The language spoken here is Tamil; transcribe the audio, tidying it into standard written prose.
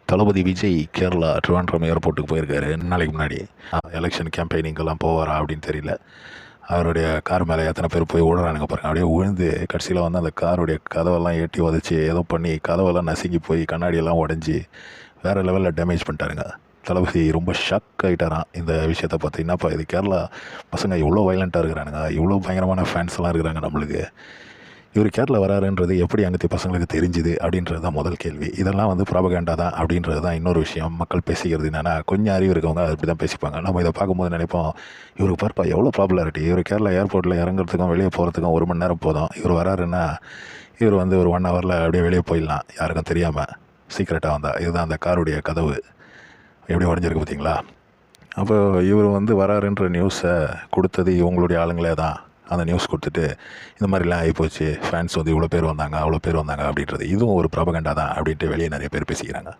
தளபதி விஜய் கேரளா ட்ரிவாண்ட்ரம் ஏர்போர்ட்டுக்கு போயிருக்காரு 2 நாளைக்கு முன்னாடி. எலெக்ஷன் கேம்பெயினிங்கெல்லாம் போவாரா அப்படின்னு தெரியல. அவருடைய கார் மேலே எத்தனை பேர் போய் விழுறானுங்க பாருங்க. அப்படியே விழுந்து கடைசியில் வந்து அந்த காருடைய கதவெல்லாம் ஏட்டி உதச்சி ஏதோ பண்ணி கதவெல்லாம் நசுங்கி போய் கண்ணாடியெல்லாம் உடஞ்சி வேறு லெவலில் டேமேஜ் பண்ணிட்டாருங்க. தளபதி ரொம்ப ஷாக் ஆகிட்டாரான் இந்த விஷயத்தை பார்த்து. என்னப்பா இது, கேரளா பசங்க இவ்வளோ வைலண்ட்டாக இருக்கிறானுங்க, இவ்வளோ பயங்கரமான ஃபேன்ஸ்லாம் இருக்கிறாங்க நம்மளுக்கு. இவர் கேரளா வராருன்றது எப்படி அங்கத்தி பசங்களுக்கு தெரிஞ்சுது அப்படின்றது தான் முதல் கேள்வி. இதெல்லாம் வந்து ப்ராபகேண்டா தான் அப்படின்றது தான் இன்னொரு விஷயம். மக்கள் பேசிக்கிறது என்னென்னா, கொஞ்சம் அறிவு இருக்கவங்க அப்படி தான் பேசிப்பாங்க. நம்ம இதை பார்க்கும்போது நினைப்போம், இவருக்கு பார்ப்பா எவ்வளோ பாப்புலாரிட்டி, இவர் கேரளா ஏர்போர்ட்டில் இறங்குறதுக்கும் வெளியே போகிறதுக்கும் 1 மணி நேரம் போதும். இவர் வராருன்னா இவர் வந்து ஒரு 1 ஹவரில் அப்படியே வெளியே போயிடலாம், யாருக்கும் தெரியாமல் சீக்கிரட்டாக வந்தால். இதுதான் அந்த காருடைய கதவு எப்படி உடஞ்சிருக்கு பார்த்தீங்களா. அப்போ இவர் வந்து வராருன்ற நியூஸை கொடுத்தது இவங்களுடைய ஆளுங்களே தான். அந்த நியூஸ் கொடுத்துட்டு இந்த மாதிரிலாம் ஆகிப்போச்சு, ஃபேன்ஸ் வந்து இவ்வளோ பேர் வந்தாங்க, அவ்வளோ பேர் வந்தாங்க அப்படின்றது இதுவும் ஒரு ப்ராபகண்டா தான் அப்படின்ட்டு வெளியே நிறைய பேர் பேசிக்கிறாங்க.